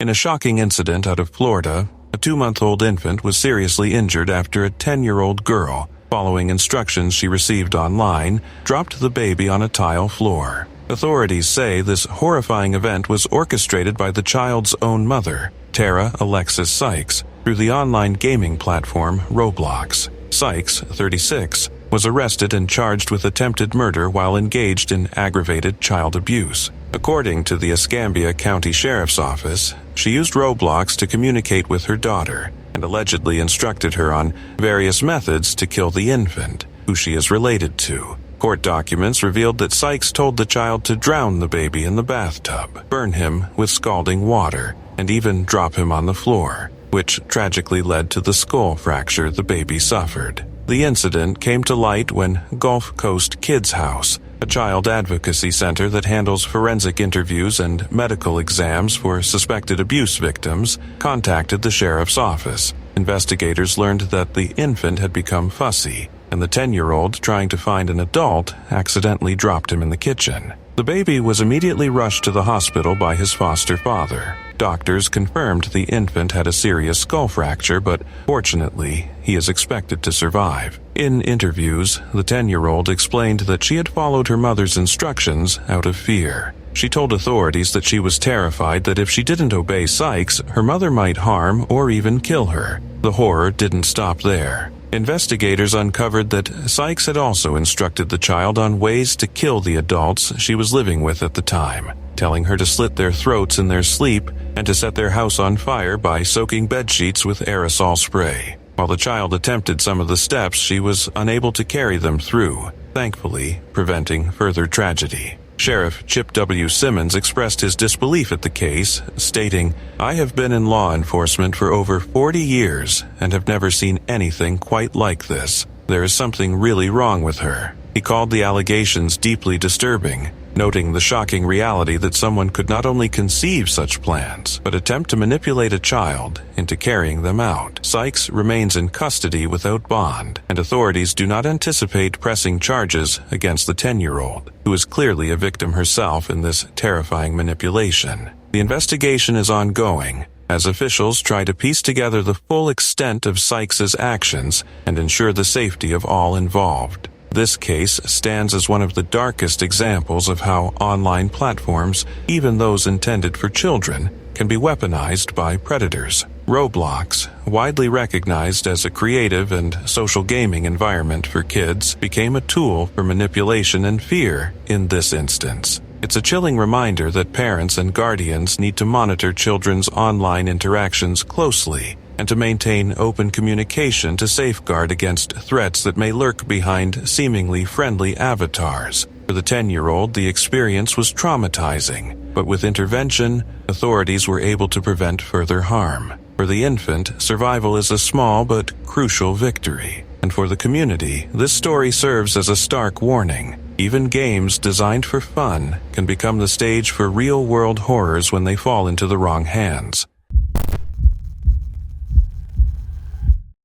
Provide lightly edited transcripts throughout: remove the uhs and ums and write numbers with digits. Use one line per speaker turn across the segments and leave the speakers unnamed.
In a shocking incident out of Florida, a 2-month-old infant was seriously injured after a 10-year-old girl, following instructions she received online, dropped the baby on a tile floor. Authorities say this horrifying event was orchestrated by the child's own mother, Tara Alexis Sykes, through the online gaming platform Roblox. Sykes, 36, was arrested and charged with attempted murder while engaged in aggravated child abuse. According to the Escambia County Sheriff's Office, she used Roblox to communicate with her daughter and allegedly instructed her on various methods to kill the infant, who she is related to. Court documents revealed that Sykes told the child to drown the baby in the bathtub, burn him with scalding water, and even drop him on the floor, which tragically led to the skull fracture the baby suffered. The incident came to light when Gulf Coast Kids House, a child advocacy center that handles forensic interviews and medical exams for suspected abuse victims, contacted the sheriff's office. Investigators learned that the infant had become fussy, and the 10-year-old, trying to find an adult, accidentally dropped him in the kitchen. The baby was immediately rushed to the hospital by his foster father. Doctors confirmed the infant had a serious skull fracture, but fortunately, he is expected to survive. In interviews, the 10-year-old explained that she had followed her mother's instructions out of fear. She told authorities that she was terrified that if she didn't obey Sykes, her mother might harm or even kill her. The horror didn't stop there. Investigators uncovered that Sykes had also instructed the child on ways to kill the adults she was living with at the time, telling her to slit their throats in their sleep and to set their house on fire by soaking bedsheets with aerosol spray. While the child attempted some of the steps, she was unable to carry them through, thankfully preventing further tragedy. Sheriff Chip W. Simmons expressed his disbelief at the case, stating, "I have been in law enforcement for over 40 years and have never seen anything quite like this. There is something really wrong with her." He called the allegations deeply disturbing, noting the shocking reality that someone could not only conceive such plans, but attempt to manipulate a child into carrying them out. Sykes remains in custody without bond, and authorities do not anticipate pressing charges against the 10-year-old, who is clearly a victim herself in this terrifying manipulation. The investigation is ongoing, as officials try to piece together the full extent of Sykes's actions and ensure the safety of all involved. This case stands as one of the darkest examples of how online platforms, even those intended for children, can be weaponized by predators. Roblox, widely recognized as a creative and social gaming environment for kids, became a tool for manipulation and fear in this instance. It's a chilling reminder that parents and guardians need to monitor children's online interactions closely and to maintain open communication to safeguard against threats that may lurk behind seemingly friendly avatars. For the 10-year-old, the experience was traumatizing, but with intervention, authorities were able to prevent further harm. For the infant, survival is a small but crucial victory. And for the community, this story serves as a stark warning. Even games designed for fun can become the stage for real-world horrors when they fall into the wrong hands.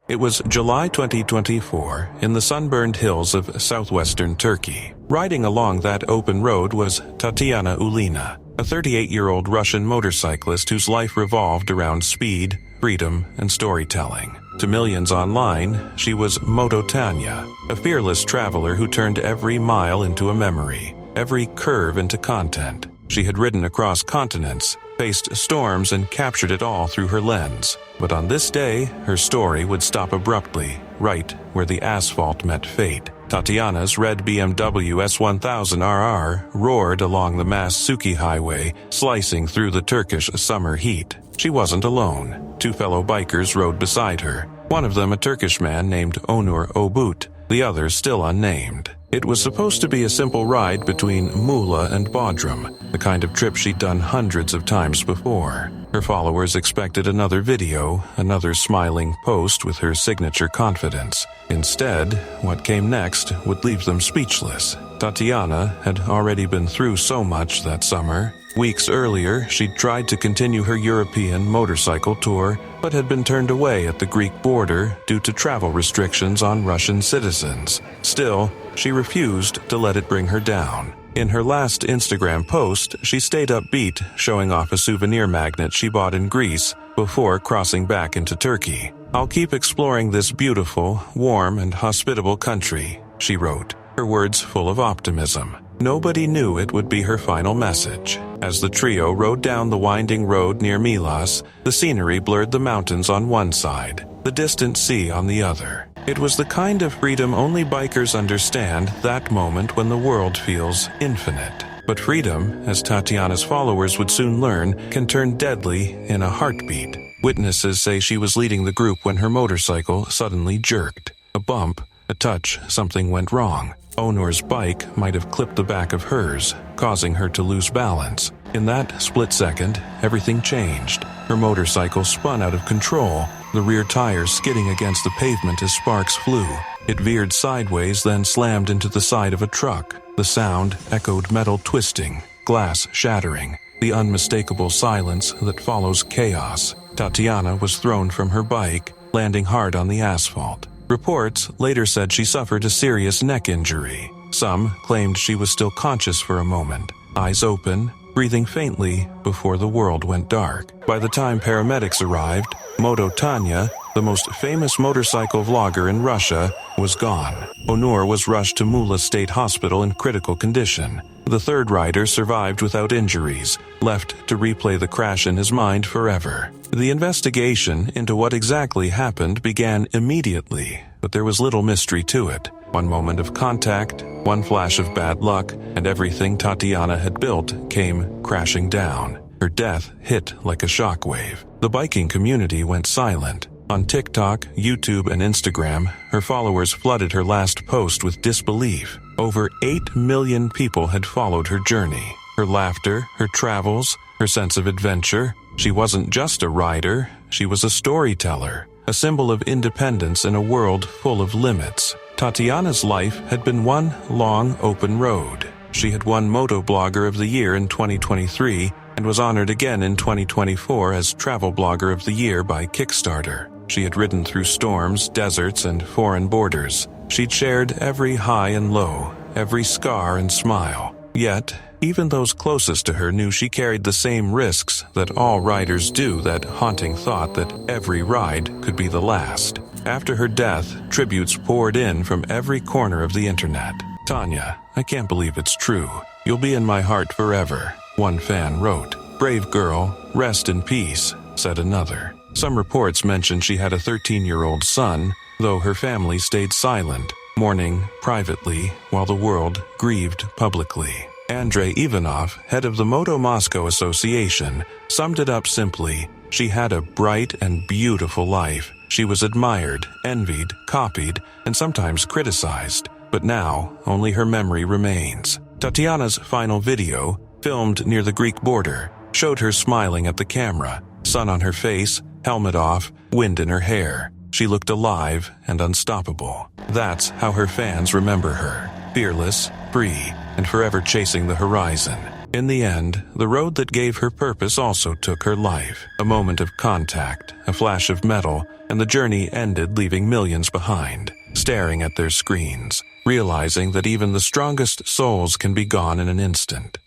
It was July 2024 in the sunburned hills of southwestern Turkey. Riding along that open road was Tatiana Ulina, a 38-year-old Russian motorcyclist whose life revolved around speed, freedom, and storytelling. To millions online, she was Moto Tanya, a fearless traveler who turned every mile into a memory, every curve into content. She had ridden across continents, faced storms, and captured it all through her lens. But on this day, her story would stop abruptly, right where the asphalt met fate. Tatiana's red BMW S1000RR roared along the Mas-Suki highway, slicing through the Turkish summer heat. She wasn't alone. Two fellow bikers rode beside her, one of them a Turkish man named Onur Obut, the other still unnamed. It was supposed to be a simple ride between Muğla and Bodrum, the kind of trip she'd done hundreds of times before. Her followers expected another video, another smiling post with her signature confidence. Instead, what came next would leave them speechless. Tatiana had already been through so much that summer. Weeks earlier, she'd tried to continue her European motorcycle tour, but had been turned away at the Greek border due to travel restrictions on Russian citizens. Still, she refused to let it bring her down. In her last Instagram post, she stayed upbeat, showing off a souvenir magnet she bought in Greece before crossing back into Turkey. "I'll keep exploring this beautiful, warm, and hospitable country," she wrote, her words full of optimism. Nobody knew it would be her final message. As the trio rode down the winding road near Milas, the scenery blurred the mountains on one side, the distant sea on the other. It was the kind of freedom only bikers understand, that moment when the world feels infinite. But freedom, as Tatiana's followers would soon learn, can turn deadly in a heartbeat. Witnesses say she was leading the group when her motorcycle suddenly jerked. A bump, a touch, something went wrong. Onur's bike might have clipped the back of hers, causing her to lose balance. In that split second, everything changed. Her motorcycle spun out of control, the rear tires skidding against the pavement as sparks flew. It veered sideways, then slammed into the side of a truck. The sound echoed metal twisting, glass shattering, the unmistakable silence that follows chaos. Tatiana was thrown from her bike, landing hard on the asphalt. Reports later said she suffered a serious neck injury. Some claimed she was still conscious for a moment, eyes open, breathing faintly before the world went dark. By the time paramedics arrived, Moto Tanya, the most famous motorcycle vlogger in Russia, was gone. Onur was rushed to Muğla State Hospital in critical condition. The third rider survived without injuries, left to replay the crash in his mind forever. The investigation into what exactly happened began immediately, but there was little mystery to it. One moment of contact, one flash of bad luck, and everything Tatiana had built came crashing down. Her death hit like a shockwave. The biking community went silent. On TikTok, YouTube, and Instagram, her followers flooded her last post with disbelief. Over 8 million people had followed her journey. Her laughter, her travels, her sense of adventure. She wasn't just a rider, she was a storyteller, a symbol of independence in a world full of limits. Tatiana's life had been one long, open road. She had won Motoblogger of the Year in 2023 and was honored again in 2024 as Travel Blogger of the Year by Kickstarter. She had ridden through storms, deserts, and foreign borders. She'd shared every high and low, every scar and smile. Yet, even those closest to her knew she carried the same risks that all riders do, that haunting thought that every ride could be the last. After her death, tributes poured in from every corner of the internet. "Tanya, I can't believe it's true. You'll be in my heart forever," one fan wrote. "Brave girl, rest in peace," said another. Some reports mentioned she had a 13-year-old son, though her family stayed silent, mourning privately while the world grieved publicly. Andrei Ivanov, head of the Moto Moscow Association, summed it up simply: she had a bright and beautiful life. She was admired, envied, copied, and sometimes criticized, but now only her memory remains. Tatiana's final video, filmed near the Greek border, showed her smiling at the camera, sun on her face, helmet off, wind in her hair. She looked alive and unstoppable. That's how her fans remember her: fearless, free, and forever chasing the horizon. In the end, the road that gave her purpose also took her life. A moment of contact, a flash of metal, and the journey ended, leaving millions behind, staring at their screens, realizing that even the strongest souls can be gone in an instant.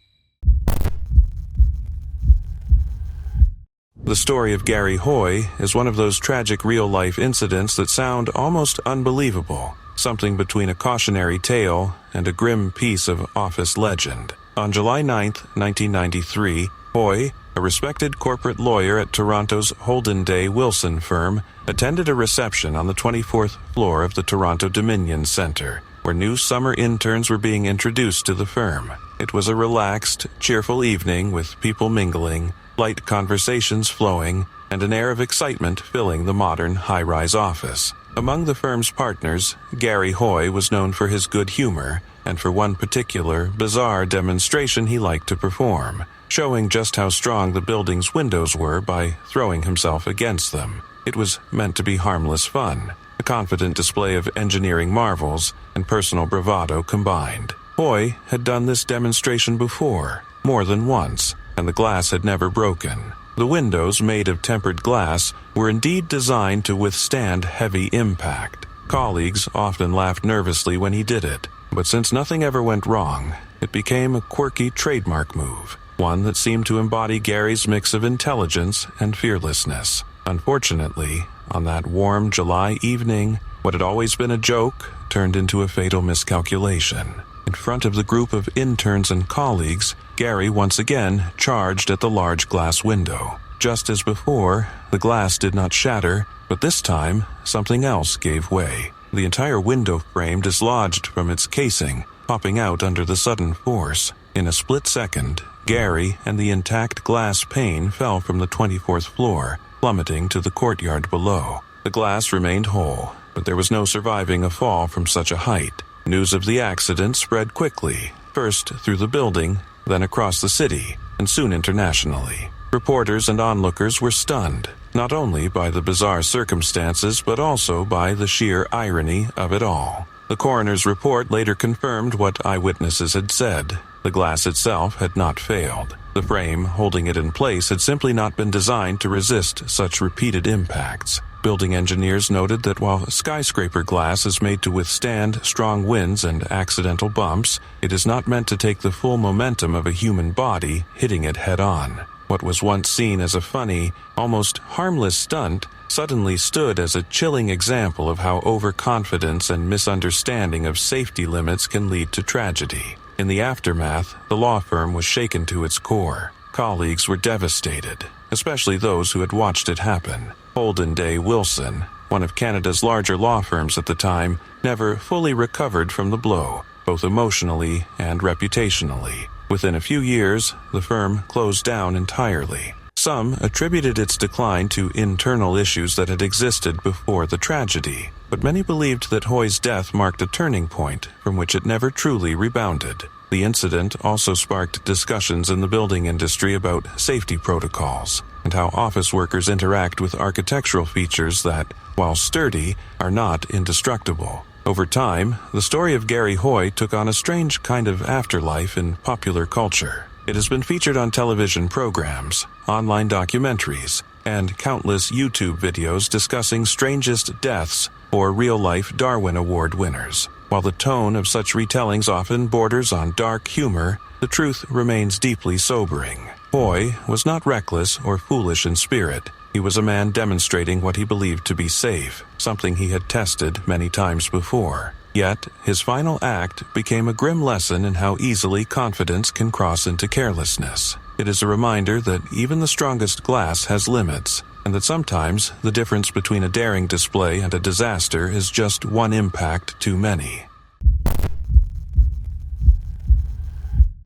The story of Gary Hoy is one of those tragic real-life incidents that sound almost unbelievable, something between a cautionary tale and a grim piece of office legend. On July 9, 1993, Hoy, a respected corporate lawyer at Toronto's Holden Day Wilson firm, attended a reception on the 24th floor of the Toronto Dominion Centre, where new summer interns were being introduced to the firm. It was a relaxed, cheerful evening with people mingling, light conversations flowing, and an air of excitement filling the modern high-rise office. Among the firm's partners, Gary Hoy was known for his good humor and for one particular, bizarre demonstration he liked to perform, showing just how strong the building's windows were by throwing himself against them. It was meant to be harmless fun, a confident display of engineering marvels and personal bravado combined. Hoy had done this demonstration before, more than once, and the glass had never broken. The windows, made of tempered glass, were indeed designed to withstand heavy impact. Colleagues often laughed nervously when he did it, but since nothing ever went wrong, It became a quirky trademark move, one that seemed to embody Gary's mix of intelligence and fearlessness. Unfortunately, on that warm July evening, what had always been a joke turned into a fatal miscalculation. In front of the group of interns and colleagues, Gary once again charged at the large glass window. Just as before, the glass did not shatter, but this time, something else gave way. The entire window frame dislodged from its casing, popping out under the sudden force. In a split second, Gary and the intact glass pane fell from the 24th floor, plummeting to the courtyard below. The glass remained whole, but there was no surviving a fall from such a height. News of the accident spread quickly, first through the building, then across the city, and soon internationally. Reporters and onlookers were stunned, not only by the bizarre circumstances but also by the sheer irony of it all. The coroner's report later confirmed what eyewitnesses had said. The glass itself had not failed. The frame holding it in place had simply not been designed to resist such repeated impacts. Building engineers noted that while skyscraper glass is made to withstand strong winds and accidental bumps, it is not meant to take the full momentum of a human body hitting it head-on. What was once seen as a funny, almost harmless stunt suddenly stood as a chilling example of how overconfidence and misunderstanding of safety limits can lead to tragedy. In the aftermath, the law firm was shaken to its core. Colleagues were devastated, especially those who had watched it happen. Holden Day Wilson, one of Canada's larger law firms at the time, never fully recovered from the blow, both emotionally and reputationally. Within a few years, the firm closed down entirely. Some attributed its decline to internal issues that had existed before the tragedy, but many believed that Hoy's death marked a turning point from which it never truly rebounded. The incident also sparked discussions in the building industry about safety protocols and how office workers interact with architectural features that, while sturdy, are not indestructible. Over time, the story of Gary Hoy took on a strange kind of afterlife in popular culture. It has been featured on television programs, online documentaries, and countless YouTube videos discussing strangest deaths or real-life Darwin Award winners. While the tone of such retellings often borders on dark humor, the truth remains deeply sobering. Hoy was not reckless or foolish in spirit. He was a man demonstrating what he believed to be safe, something he had tested many times before. Yet, his final act became a grim lesson in how easily confidence can cross into carelessness. It is a reminder that even the strongest glass has limits, and that sometimes the difference between a daring display and a disaster is just one impact too many.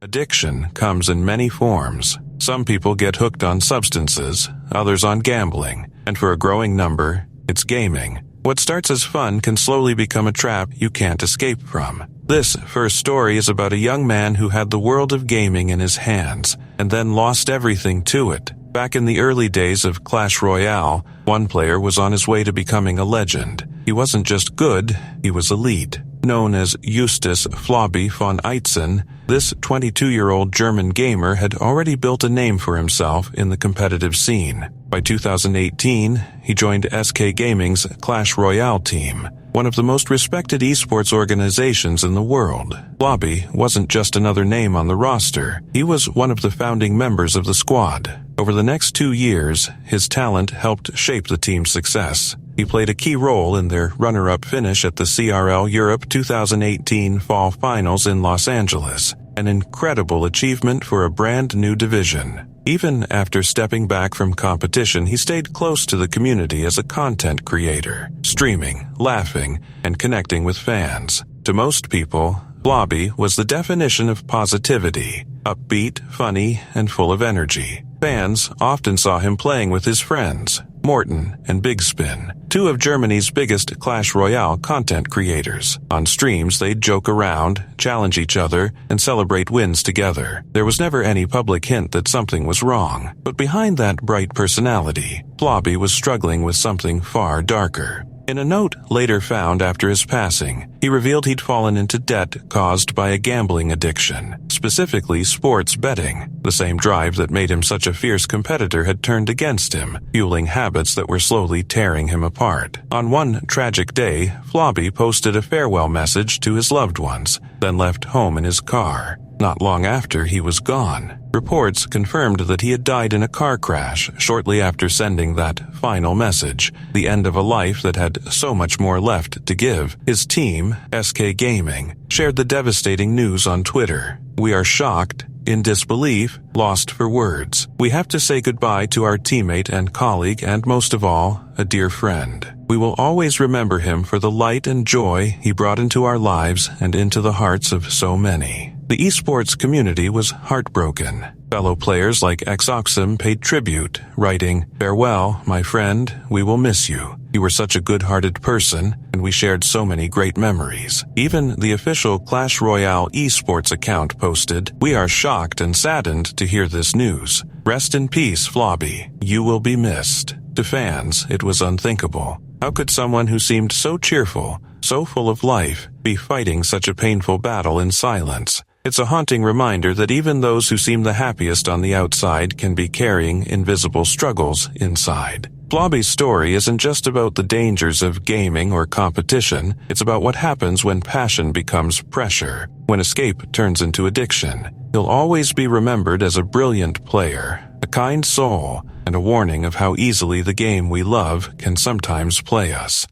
Addiction comes in many forms. Some people get hooked on substances, others on gambling, and for a growing number, it's gaming. What starts as fun can slowly become a trap you can't escape from. This first story is about a young man who had the world of gaming in his hands, and then lost everything to it. Back in the early days of Clash Royale, one player was on his way to becoming a legend. He wasn't just good, he was elite. Known as Justus Flobby von Eitzen, this 22-year-old German gamer had already built a name for himself in the competitive scene. By 2018, he joined SK Gaming's Clash Royale team, one of the most respected esports organizations in the world. Flobby wasn't just another name on the roster, he was one of the founding members of the squad. Over the next 2 years, his talent helped shape the team's success. He played a key role in their runner-up finish at the CRL Europe 2018 Fall Finals in Los Angeles, an incredible achievement for a brand new division. Even after stepping back from competition, he stayed close to the community as a content creator, streaming, laughing, and connecting with fans. To most people, Flobby was the definition of positivity, upbeat, funny, and full of energy. Fans often saw him playing with his friends, Morten and Big Spin, two of Germany's biggest Clash Royale content creators. On streams, they'd joke around, challenge each other, and celebrate wins together. There was never any public hint that something was wrong. But behind that bright personality, Flobby was struggling with something far darker. In a note later found after his passing, he revealed he'd fallen into debt caused by a gambling addiction, specifically sports betting. The same drive that made him such a fierce competitor had turned against him, fueling habits that were slowly tearing him apart. On one tragic day, Flobby posted a farewell message to his loved ones, then left home in his car. Not long after, he was gone. Reports confirmed that he had died in a car crash shortly after sending that final message, the end of a life that had so much more left to give. His team, SK Gaming, shared the devastating news on Twitter. "We are shocked, in disbelief, lost for words. We have to say goodbye to our teammate and colleague and, most of all, a dear friend. We will always remember him for the light and joy he brought into our lives and into the hearts of so many." The esports community was heartbroken. Fellow players like Exoxum paid tribute, writing, "Farewell, my friend, we will miss you. You were such a good-hearted person, and we shared so many great memories." Even the official Clash Royale esports account posted, "We are shocked and saddened to hear this news. Rest in peace, Flobby. You will be missed." To fans, it was unthinkable. How could someone who seemed so cheerful, so full of life, be fighting such a painful battle in silence? It's a haunting reminder that even those who seem the happiest on the outside can be carrying invisible struggles inside. Flobby's story isn't just about the dangers of gaming or competition, it's about what happens when passion becomes pressure, when escape turns into addiction. He'll always be remembered as a brilliant player, a kind soul, and a warning of how easily the game we love can sometimes play us.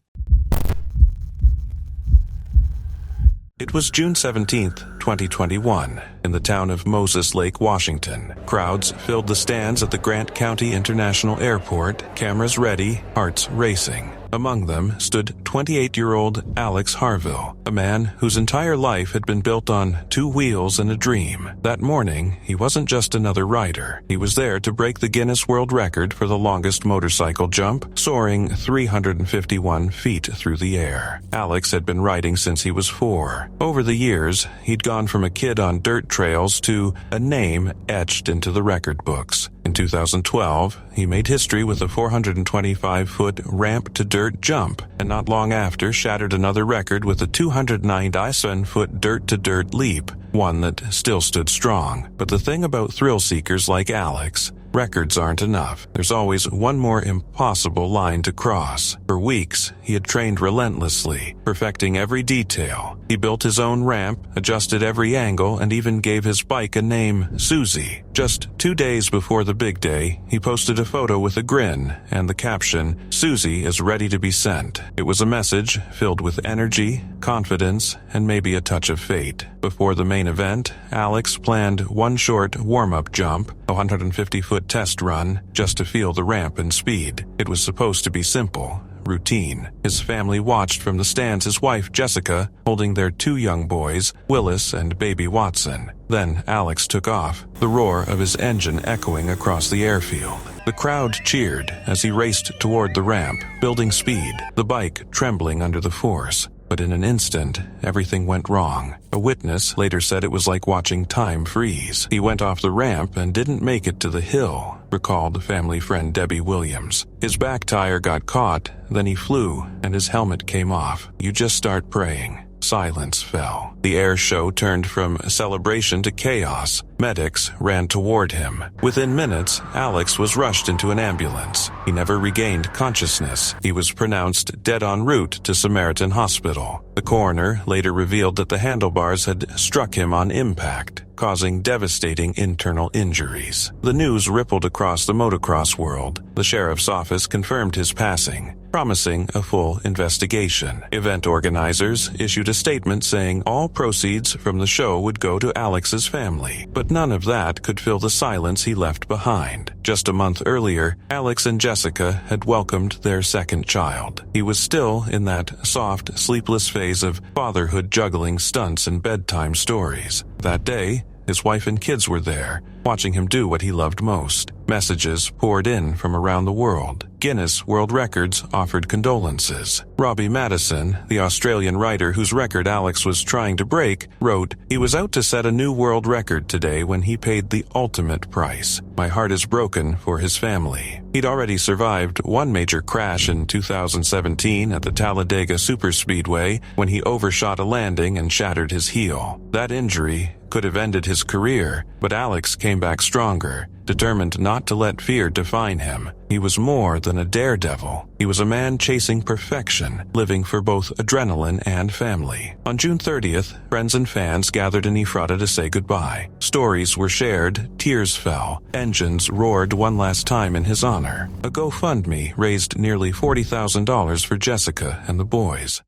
It was June 17th, 2021, in the town of Moses Lake, Washington. Crowds filled the stands at the Grant County International Airport, cameras ready, hearts racing. Among them stood 28-year-old Alex Harville, a man whose entire life had been built on 2 wheels and a dream. That morning, he wasn't just another rider. He was there to break the Guinness World Record for the longest motorcycle jump, soaring 351 feet through the air. Alex had been riding since he was 4. Over the years, he'd gone from a kid on dirt trails to a name etched into the record books. In 2012, he made history with a 425-foot ramp-to-dirt jump, and not long after shattered another record with a 297-foot dirt-to-dirt leap, one that still stood strong. But the thing about thrill-seekers like Alex, records aren't enough. There's always one more impossible line to cross. For weeks, he had trained relentlessly, perfecting every detail. He built his own ramp, adjusted every angle, and even gave his bike a name, Susie. Just 2 days before the big day, he posted a photo with a grin and the caption, "Susie is ready to be sent." It was a message filled with energy, confidence, and maybe a touch of fate. Before the main event, Alex planned one short warm-up jump, a 150-foot test run, just to feel the ramp and speed. It was supposed to be simple, routine. His family watched from the stands, his wife Jessica holding their 2 young boys, Willis and baby Watson. Then Alex took off, the roar of his engine echoing across the airfield. The crowd cheered as he raced toward the ramp, building speed, the bike trembling under the force. But in an instant, everything went wrong. A witness later said it was like watching time freeze. He went off the ramp and didn't make it to the hill, recalled family friend Debbie Williams. His back tire got caught, then he flew, and his helmet came off. You just start praying. Silence fell. The air show turned from celebration to chaos. Medics ran toward him. Within minutes, Alex was rushed into an ambulance. He never regained consciousness. He was pronounced dead en route to Samaritan Hospital. The coroner later revealed that the handlebars had struck him on impact, causing devastating internal injuries. The news rippled across the motocross world. The sheriff's office confirmed his passing, promising a full investigation. Event organizers issued a statement saying all proceeds from the show would go to Alex's family, but none of that could fill the silence he left behind. Just a month earlier, Alex and Jessica had welcomed their second child. He was still in that soft, sleepless phase of fatherhood, juggling stunts and bedtime stories. That day, his wife and kids were there, watching him do what he loved most. Messages poured in from around the world. Guinness World Records offered condolences. Robbie Madison, the Australian writer whose record Alex was trying to break, wrote, "He was out to set a new world record today when he paid the ultimate price. My heart is broken for his family." He'd already survived one major crash in 2017 at the Talladega Superspeedway when he overshot a landing and shattered his heel. That injury could have ended his career, but Alex came back stronger, determined not to let fear define him. He was more than a daredevil. He was a man chasing perfection, living for both adrenaline and family. On June 30th, friends and fans gathered in Ephrata to say goodbye. Stories were shared, tears fell, engines roared one last time in his honor. A GoFundMe raised nearly $40,000 for Jessica and the boys.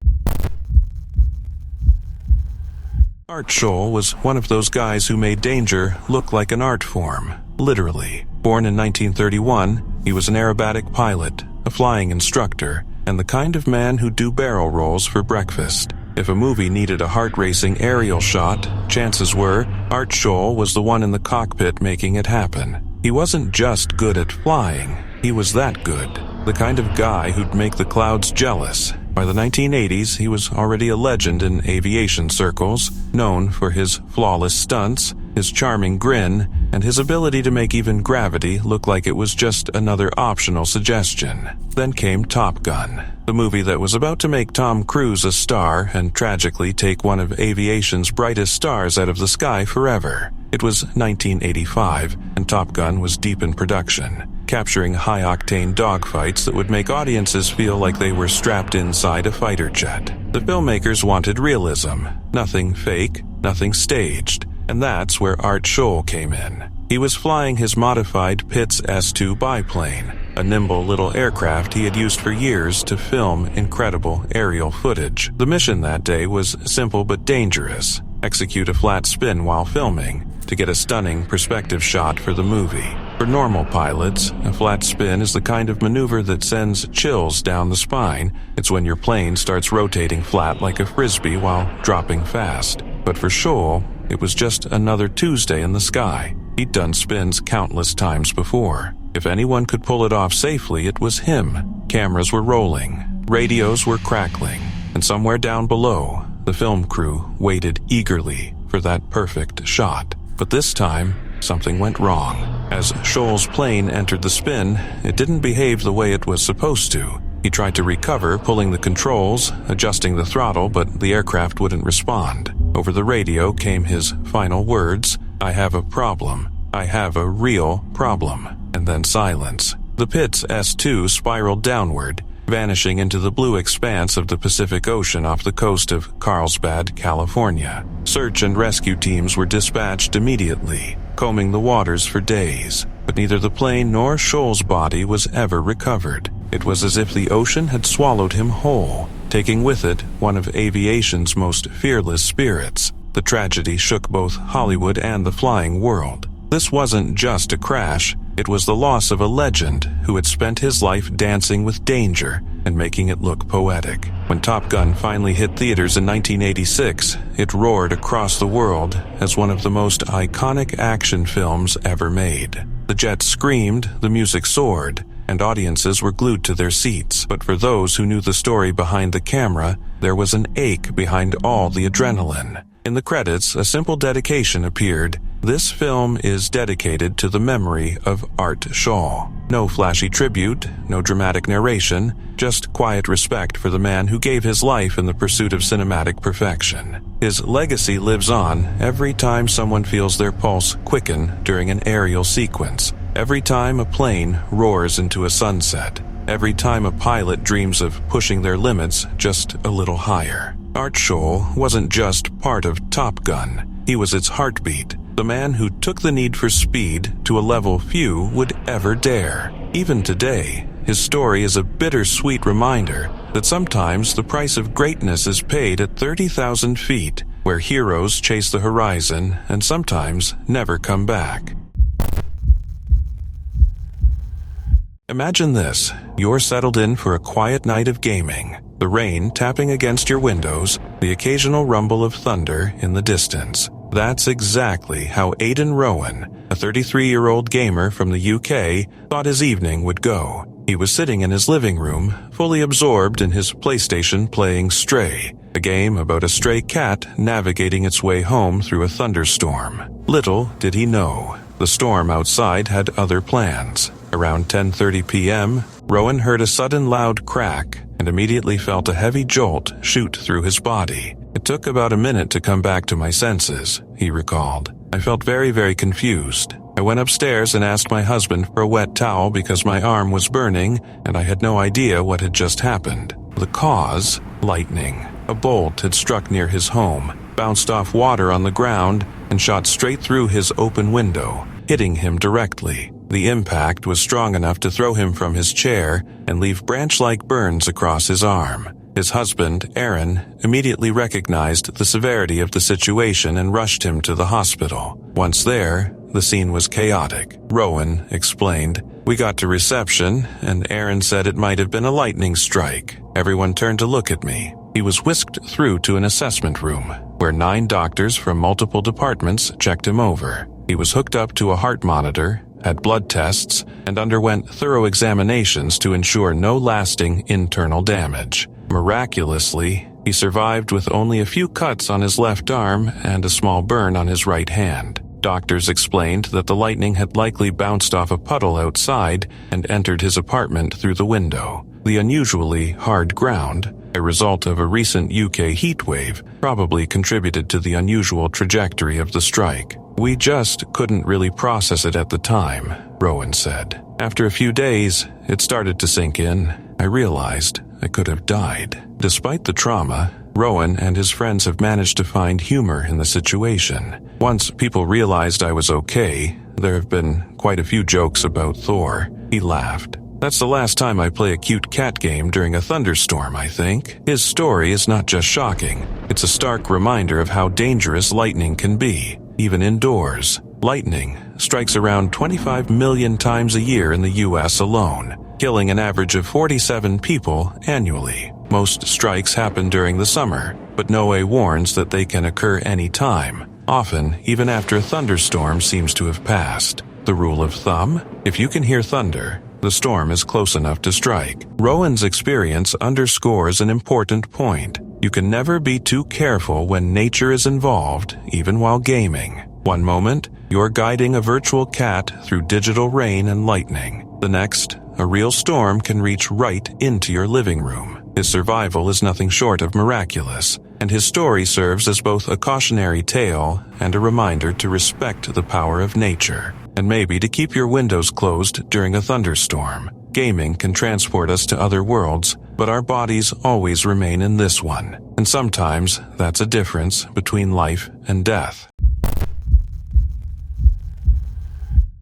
Art Scholl was one of those guys who made danger look like an art form, literally. Born in 1931, he was an aerobatic pilot, a flying instructor, and the kind of man who'd do barrel rolls for breakfast. If a movie needed a heart-racing aerial shot, chances were Art Scholl was the one in the cockpit making it happen. He wasn't just good at flying, he was that good. The kind of guy who'd make the clouds jealous. By the 1980s, he was already a legend in aviation circles, known for his flawless stunts, his charming grin, and his ability to make even gravity look like it was just another optional suggestion. Then came Top Gun, the movie that was about to make Tom Cruise a star and tragically take one of aviation's brightest stars out of the sky forever. It was 1985, and Top Gun was deep in production, capturing high-octane dogfights that would make audiences feel like they were strapped inside a fighter jet. The filmmakers wanted realism, nothing fake, nothing staged, and that's where Art Scholl came in. He was flying his modified Pitts S-2 biplane, a nimble little aircraft he had used for years to film incredible aerial footage. The mission that day was simple but dangerous. Execute a flat spin while filming to get a stunning perspective shot for the movie. For normal pilots, a flat spin is the kind of maneuver that sends chills down the spine. It's when your plane starts rotating flat like a frisbee while dropping fast. But for Scholl, it was just another Tuesday in the sky. He'd done spins countless times before. If anyone could pull it off safely, it was him. Cameras were rolling, radios were crackling, and somewhere down below, the film crew waited eagerly for that perfect shot. But this time, something went wrong. As Scholl's plane entered the spin, it didn't behave the way it was supposed to. He tried to recover, pulling the controls, adjusting the throttle, but the aircraft wouldn't respond. Over the radio came his final words, "I have a problem. I have a real problem." And then silence. The Pitts S-2 spiraled downward, vanishing into the blue expanse of the Pacific Ocean off the coast of Carlsbad, California. Search and rescue teams were dispatched immediately, combing the waters for days, but neither the plane nor Scholl's body was ever recovered. It was as if the ocean had swallowed him whole, taking with it one of aviation's most fearless spirits. The tragedy shook both Hollywood and the flying world. This wasn't just a crash, it was the loss of a legend who had spent his life dancing with danger and making it look poetic. When Top Gun finally hit theaters in 1986, it roared across the world as one of the most iconic action films ever made. The jets screamed, the music soared, and audiences were glued to their seats. But for those who knew the story behind the camera, there was an ache behind all the adrenaline. In the credits, a simple dedication appeared. This film is dedicated to the memory of Art Scholl. No flashy tribute, no dramatic narration, just quiet respect for the man who gave his life in the pursuit of cinematic perfection. His legacy lives on every time someone feels their pulse quicken during an aerial sequence, every time a plane roars into a sunset, every time a pilot dreams of pushing their limits just a little higher. Art Scholl wasn't just part of Top Gun, he was its heartbeat, the man who took the need for speed to a level few would ever dare. Even today, his story is a bittersweet reminder that sometimes the price of greatness is paid at 30,000 feet, where heroes chase the horizon and sometimes never come back. Imagine this, you're settled in for a quiet night of gaming. The rain tapping against your windows, the occasional rumble of thunder in the distance. That's exactly how Aidan Rowan, a 33-year-old gamer from the UK, thought his evening would go. He was sitting in his living room, fully absorbed in his PlayStation playing Stray, a game about a stray cat navigating its way home through a thunderstorm. Little did he know, the storm outside had other plans. Around 10:30 p.m., Rowan heard a sudden loud crack and immediately felt a heavy jolt shoot through his body. It took about a minute to come back to my senses, he recalled. I felt very, very confused. I went upstairs and asked my husband for a wet towel because my arm was burning and I had no idea what had just happened. The cause? Lightning. A bolt had struck near his home, bounced off water on the ground, and shot straight through his open window, hitting him directly. The impact was strong enough to throw him from his chair and leave branch-like burns across his arm. His husband, Aaron, immediately recognized the severity of the situation and rushed him to the hospital. Once there, the scene was chaotic. Rowan explained, "We got to reception, and Aaron said it might have been a lightning strike. Everyone turned to look at me. He was whisked through to an assessment room, where 9 doctors from multiple departments checked him over. He was hooked up to a heart monitor, had blood tests, and underwent thorough examinations to ensure no lasting internal damage. Miraculously, he survived with only a few cuts on his left arm and a small burn on his right hand. Doctors explained that the lightning had likely bounced off a puddle outside and entered his apartment through the window. The unusually hard ground, a result of a recent UK heatwave, probably contributed to the unusual trajectory of the strike. We just couldn't really process it at the time," Rowan said. "After a few days, it started to sink in. I realized I could have died." Despite the trauma, Rowan and his friends have managed to find humor in the situation. Once people realized I was okay, there have been quite a few jokes about Thor. He laughed. "That's the last time I play a cute cat game during a thunderstorm, I think." His story is not just shocking, it's a stark reminder of how dangerous lightning can be, even indoors. Lightning strikes around 25 million times a year in the US alone, killing an average of 47 people annually. Most strikes happen during the summer, but NOAA warns that they can occur any time, often even after a thunderstorm seems to have passed. The rule of thumb? If you can hear thunder, the storm is close enough to strike. Rowan's experience underscores an important point. You can never be too careful when nature is involved, even while gaming. One moment, you're guiding a virtual cat through digital rain and lightning. The next, a real storm can reach right into your living room. His survival is nothing short of miraculous, and his story serves as both a cautionary tale and a reminder to respect the power of nature, and maybe to keep your windows closed during a thunderstorm. Gaming can transport us to other worlds, but our bodies always remain in this one, and sometimes that's a difference between life and death.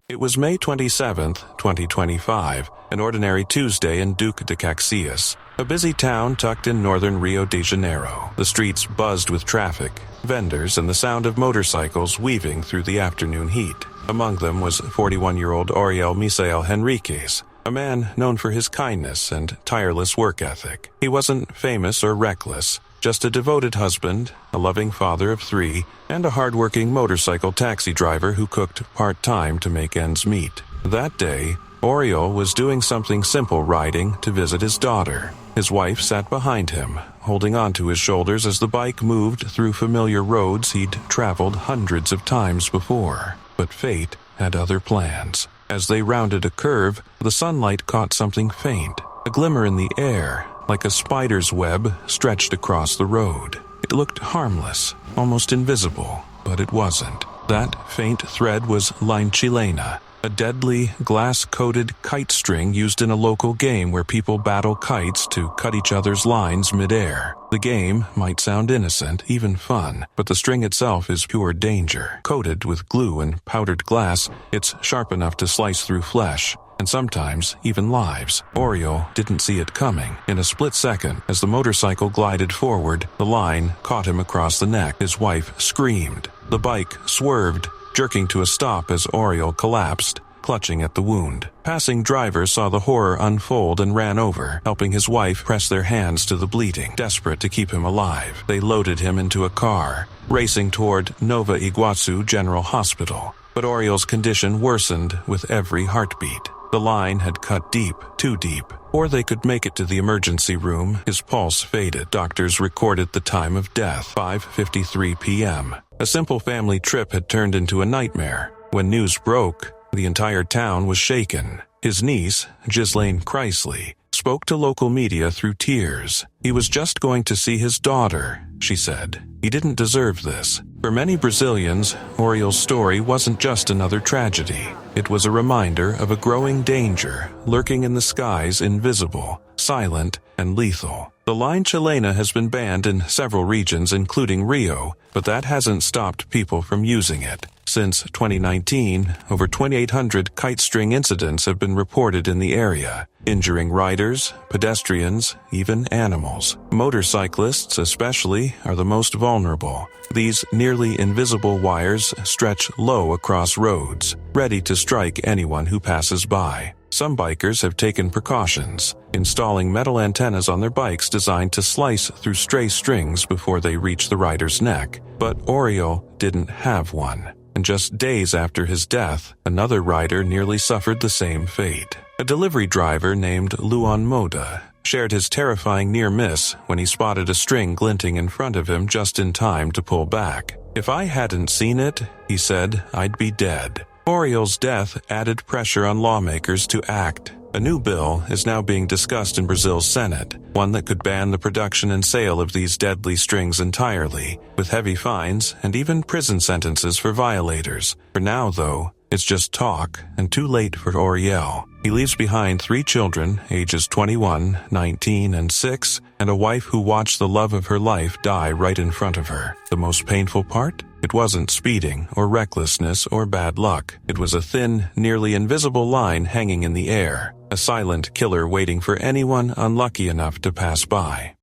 It was May 27th, 2025, an ordinary Tuesday in Duque de Caxias, a busy town tucked in northern Rio de Janeiro. The streets buzzed with traffic, vendors, and the sound of motorcycles weaving through the afternoon heat. Among them was 41-year-old Oriel Misael Henriquez, a man known for his kindness and tireless work ethic. He wasn't famous or reckless, just a devoted husband, a loving father of 3, and a hard-working motorcycle taxi driver who cooked part-time to make ends meet. That day, Oriol was doing something simple riding to visit his daughter. His wife sat behind him, holding onto his shoulders as the bike moved through familiar roads he'd traveled hundreds of times before. But fate had other plans. As they rounded a curve, the sunlight caught something faint, a glimmer in the air, like a spider's web stretched across the road. It looked harmless, almost invisible, but it wasn't. That faint thread was line chilena, a deadly, glass-coated kite string used in a local game where people battle kites to cut each other's lines mid-air. The game might sound innocent, even fun, but the string itself is pure danger. Coated with glue and powdered glass, it's sharp enough to slice through flesh, and sometimes even lives. Oriol didn't see it coming. In a split second, as the motorcycle glided forward, the line caught him across the neck. His wife screamed. The bike swerved, jerking to a stop as Oriol collapsed, clutching at the wound. Passing drivers saw the horror unfold and ran over, helping his wife press their hands to the bleeding, desperate to keep him alive. They loaded him into a car, racing toward Nova Iguazu General Hospital. But Oriol's condition worsened with every heartbeat. The line had cut deep, too deep. Or they could make it to the emergency room. His pulse faded. Doctors recorded the time of death, 5:53 p.m. A simple family trip had turned into a nightmare. When news broke, the entire town was shaken. His niece, Ghislaine Chrysley, spoke to local media through tears. He was just going to see his daughter, she said. He didn't deserve this. For many Brazilians, Oriol's story wasn't just another tragedy. It was a reminder of a growing danger lurking in the skies, invisible, silent, and lethal. The line chilena has been banned in several regions, including Rio, but that hasn't stopped people from using it. Since 2019, over 2,800 kite string incidents have been reported in the area, injuring riders, pedestrians, even animals. Motorcyclists, especially, are the most vulnerable. These nearly invisible wires stretch low across roads, ready to strike anyone who passes by. Some bikers have taken precautions, installing metal antennas on their bikes designed to slice through stray strings before they reach the rider's neck. But Oriol didn't have one. And just days after his death, another rider nearly suffered the same fate. A delivery driver named Luan Moda shared his terrifying near miss when he spotted a string glinting in front of him just in time to pull back. "If I hadn't seen it," he said, "I'd be dead." Oriol's death added pressure on lawmakers to act. A new bill is now being discussed in Brazil's Senate, one that could ban the production and sale of these deadly strings entirely, with heavy fines and even prison sentences for violators. For now, though, it's just talk and too late for Oriol. He leaves behind 3 children, ages 21, 19, and 6, and a wife who watched the love of her life die right in front of her. The most painful part? It wasn't speeding or recklessness or bad luck. It was a thin, nearly invisible line hanging in the air, a silent killer waiting for anyone unlucky enough to pass by.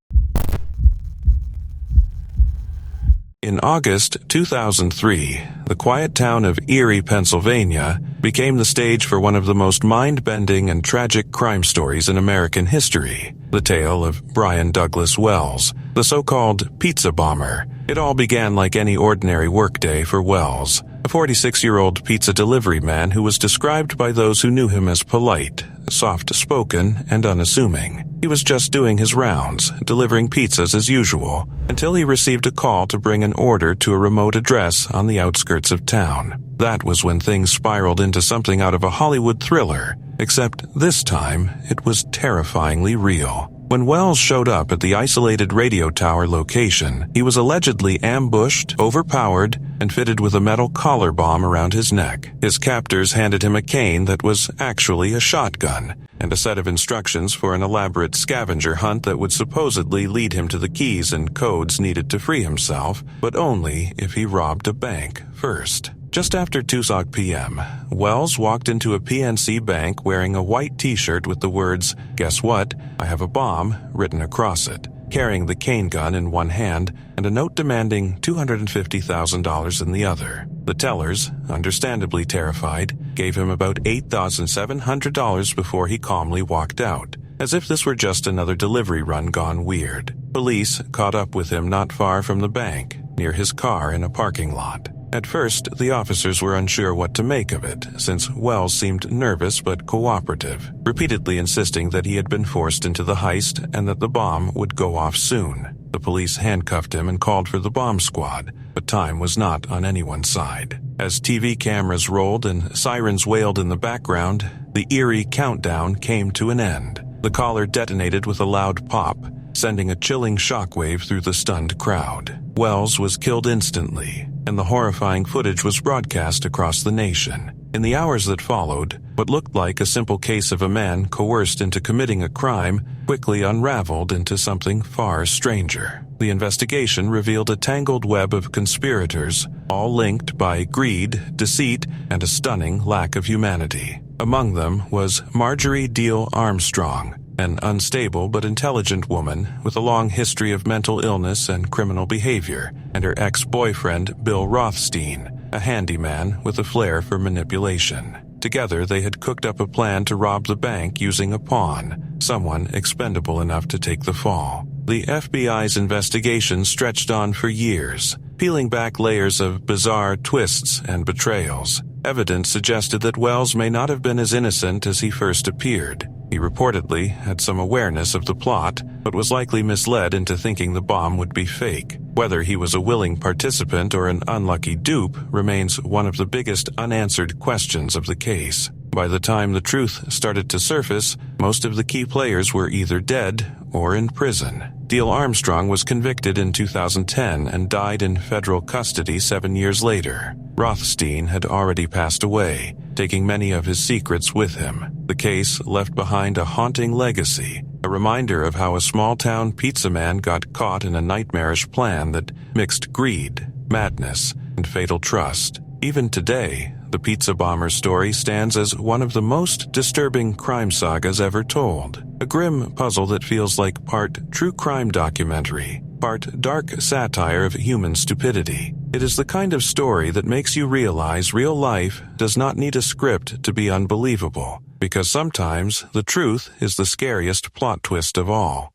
In August 2003, the quiet town of Erie, Pennsylvania, became the stage for one of the most mind-bending and tragic crime stories in American history, the tale of Brian Douglas Wells, the so-called pizza bomber. It all began like any ordinary workday for Wells, a 46-year-old pizza delivery man who was described by those who knew him as polite, soft-spoken, and unassuming. He was just doing his rounds, delivering pizzas as usual, until he received a call to bring an order to a remote address on the outskirts of town. That was when things spiraled into something out of a Hollywood thriller, except this time it was terrifyingly real. When Wells showed up at the isolated radio tower location, he was allegedly ambushed, overpowered, and fitted with a metal collar bomb around his neck. His captors handed him a cane that was actually a shotgun, and a set of instructions for an elaborate scavenger hunt that would supposedly lead him to the keys and codes needed to free himself, but only if he robbed a bank first. Just after 2 p.m., Wells walked into a PNC bank wearing a white t-shirt with the words, "Guess what? I have a bomb," written across it, carrying the cane gun in one hand and a note demanding $250,000 in the other. The tellers, understandably terrified, gave him about $8,700 before he calmly walked out, as if this were just another delivery run gone weird. Police caught up with him not far from the bank, near his car in a parking lot. At first, the officers were unsure what to make of it, since Wells seemed nervous but cooperative, repeatedly insisting that he had been forced into the heist and that the bomb would go off soon. The police handcuffed him and called for the bomb squad, but time was not on anyone's side. As TV cameras rolled and sirens wailed in the background, the eerie countdown came to an end. The collar detonated with a loud pop, sending a chilling shockwave through the stunned crowd. Wells was killed instantly, and the horrifying footage was broadcast across the nation. In the hours that followed, what looked like a simple case of a man coerced into committing a crime quickly unraveled into something far stranger. The investigation revealed a tangled web of conspirators, all linked by greed, deceit, and a stunning lack of humanity. Among them was Marjorie Deal Armstrong, an unstable but intelligent woman with a long history of mental illness and criminal behavior, and her ex-boyfriend Bill Rothstein, a handyman with a flair for manipulation. Together they had cooked up a plan to rob the bank using a pawn, someone expendable enough to take the fall. The FBI's investigation stretched on for years, peeling back layers of bizarre twists and betrayals. Evidence suggested that Wells may not have been as innocent as he first appeared. He reportedly had some awareness of the plot, but was likely misled into thinking the bomb would be fake. Whether he was a willing participant or an unlucky dupe remains one of the biggest unanswered questions of the case. By the time the truth started to surface, most of the key players were either dead or in prison. Neil Armstrong was convicted in 2010 and died in federal custody 7 years later. Rothstein had already passed away, taking many of his secrets with him. The case left behind a haunting legacy, a reminder of how a small-town pizza man got caught in a nightmarish plan that mixed greed, madness, and fatal trust. Even today, the pizza bomber story stands as one of the most disturbing crime sagas ever told. A grim puzzle that feels like part true crime documentary, part dark satire of human stupidity. It is the kind of story that makes you realize real life does not need a script to be unbelievable, because sometimes the truth is the scariest plot twist of all.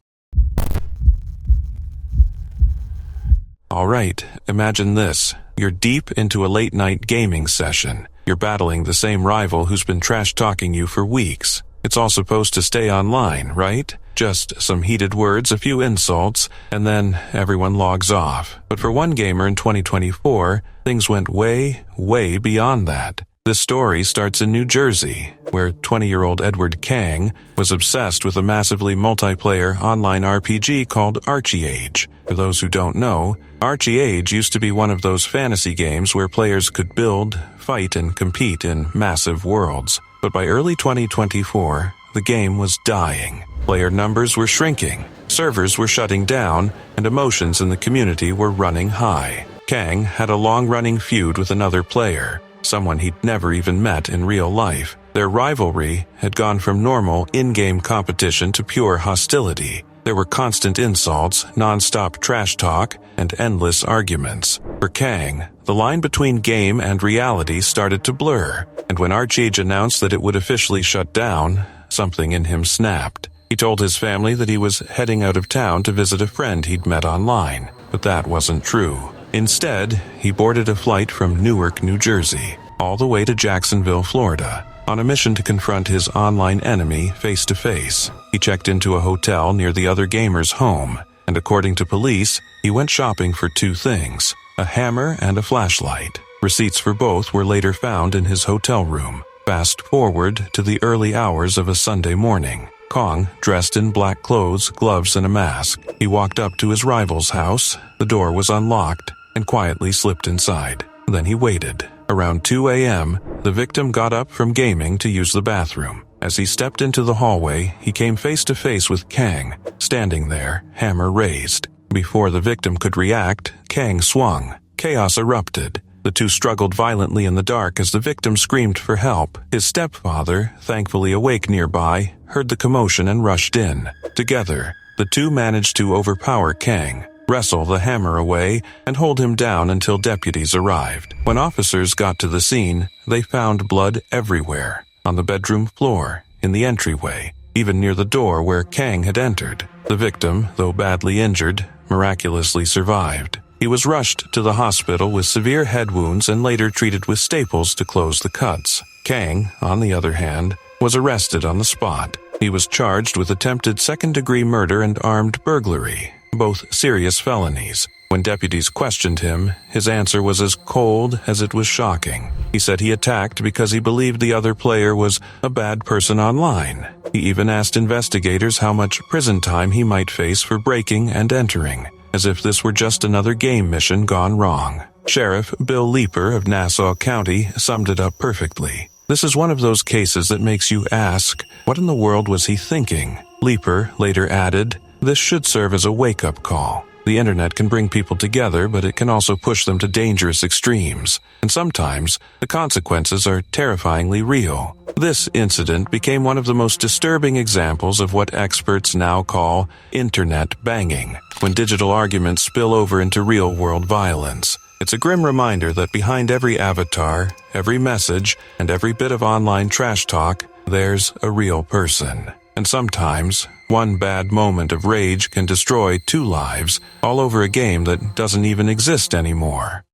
Alright, imagine this. You're deep into a late-night gaming session. You're battling the same rival who's been trash-talking you for weeks. It's all supposed to stay online, right? Just some heated words, a few insults, and then everyone logs off. But for one gamer in 2024, things went way, way beyond that. This story starts in New Jersey, where 20-year-old Edward Kang was obsessed with a massively multiplayer online RPG called Archie Age. For those who don't know, Archie Age used to be one of those fantasy games where players could build, fight, and compete in massive worlds. But by early 2024, the game was dying. Player numbers were shrinking, servers were shutting down, and emotions in the community were running high. Kang had a long-running feud with another player, someone he'd never even met in real life. Their rivalry had gone from normal in-game competition to pure hostility. There were constant insults, non-stop trash talk, and endless arguments. For Kang, the line between game and reality started to blur, and when Archie announced that it would officially shut down, something in him snapped. He told his family that he was heading out of town to visit a friend he'd met online, but that wasn't true. Instead, he boarded a flight from Newark, New Jersey, all the way to Jacksonville, Florida, on a mission to confront his online enemy face to face. He checked into a hotel near the other gamer's home, and according to police, he went shopping for two things: a hammer and a flashlight. Receipts for both were later found in his hotel room. Fast forward to the early hours of a Sunday morning. Kong, dressed in black clothes, gloves, and a mask. He walked up to his rival's house. The door was unlocked, and quietly slipped inside. Then he waited. Around 2 a.m., the victim got up from gaming to use the bathroom. As he stepped into the hallway, he came face to face with Kang, standing there, hammer raised. Before the victim could react, Kang swung. Chaos erupted. The two struggled violently in the dark as the victim screamed for help. His stepfather, thankfully awake nearby, heard the commotion and rushed in. Together, the two managed to overpower Kang, wrestle the hammer away, and hold him down until deputies arrived. When officers got to the scene, they found blood everywhere, on the bedroom floor, in the entryway, even near the door where Kang had entered. The victim, though badly injured, miraculously survived. He was rushed to the hospital with severe head wounds and later treated with staples to close the cuts. Kang, on the other hand, was arrested on the spot. He was charged with attempted second-degree murder and armed burglary, both serious felonies. When deputies questioned him, his answer was as cold as it was shocking. He said he attacked because he believed the other player was a bad person online. He even asked investigators how much prison time he might face for breaking and entering, as if this were just another game mission gone wrong. Sheriff Bill Leeper of Nassau County summed it up perfectly. This is one of those cases that makes you ask, what in the world was he thinking? Leeper later added, this should serve as a wake-up call. The internet can bring people together, but it can also push them to dangerous extremes. And sometimes, the consequences are terrifyingly real. This incident became one of the most disturbing examples of what experts now call internet banging, when digital arguments spill over into real-world violence. It's a grim reminder that behind every avatar, every message, and every bit of online trash talk, there's a real person. And sometimes, one bad moment of rage can destroy 2 lives, all over a game that doesn't even exist anymore.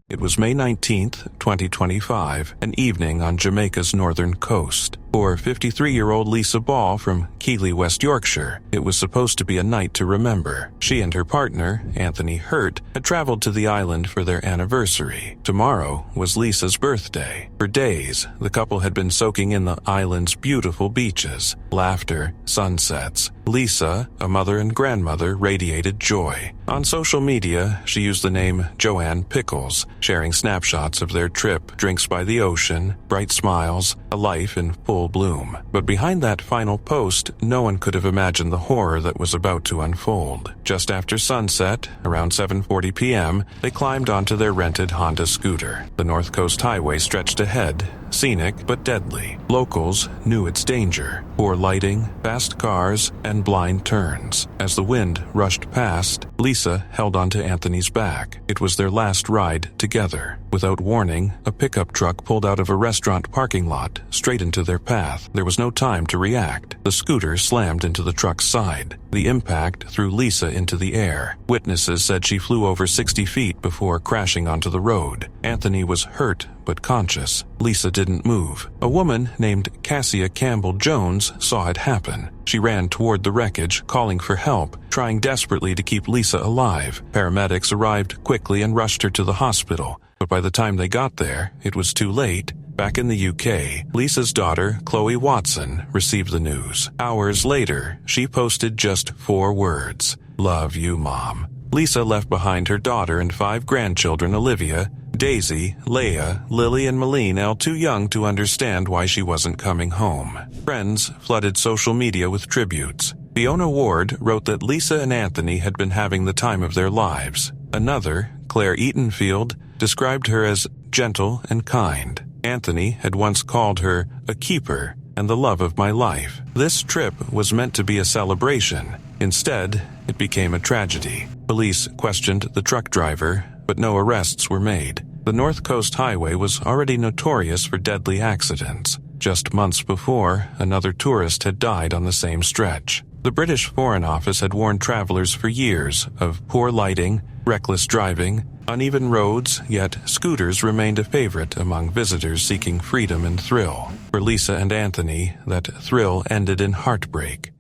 It was May 19th, 2025, an evening on Jamaica's northern coast. For 53-year-old Lisa Ball from Keighley, West Yorkshire, it was supposed to be a night to remember. She and her partner, Anthony Hurt, had traveled to the island for their anniversary. Tomorrow was Lisa's birthday. For days, the couple had been soaking in the island's beautiful beaches, laughter, sunsets. Lisa, a mother and grandmother, radiated joy. On social media, she used the name Joanne Pickles, sharing snapshots of their trip, drinks by the ocean, bright smiles, a life in full bloom. But behind that final post, no one could have imagined the horror that was about to unfold. Just after sunset, around 7:40 p.m., they climbed onto their rented Honda scooter. The North Coast Highway stretched ahead, scenic but deadly. Locals knew its danger: poor lighting, fast cars, and blind turns. As the wind rushed past, Lisa held onto Anthony's back. It was their last ride together. Without warning, a pickup truck pulled out of a restaurant parking lot, straight into their path. There was no time to react. The scooter slammed into the truck's side. The impact threw Lisa into the air. Witnesses said she flew over 60 feet before crashing onto the road. Anthony was hurt but conscious. Lisa didn't move. A woman named Cassia Campbell Jones saw it happen. She ran toward the wreckage, calling for help, trying desperately to keep Lisa alive. Paramedics arrived quickly and rushed her to the hospital. But by the time they got there, it was too late. Back in the UK, Lisa's daughter, Chloe Watson, received the news. Hours later, she posted just 4 words: "Love you, Mom." Lisa left behind her daughter and 5 grandchildren: Olivia, Daisy, Leah, Lily, and Malene, all too young to understand why she wasn't coming home. Friends flooded social media with tributes. Fiona Ward wrote that Lisa and Anthony had been having the time of their lives. Another, Claire Eatonfield, described her as gentle and kind. Anthony had once called her a keeper and the love of my life. This trip was meant to be a celebration. Instead, it became a tragedy. Police questioned the truck driver, but no arrests were made. The North Coast Highway was already notorious for deadly accidents. Just months before, another tourist had died on the same stretch. The British Foreign Office had warned travelers for years of poor lighting, reckless driving, uneven roads, yet scooters remained a favorite among visitors seeking freedom and thrill. For Lisa and Anthony, that thrill ended in heartbreak.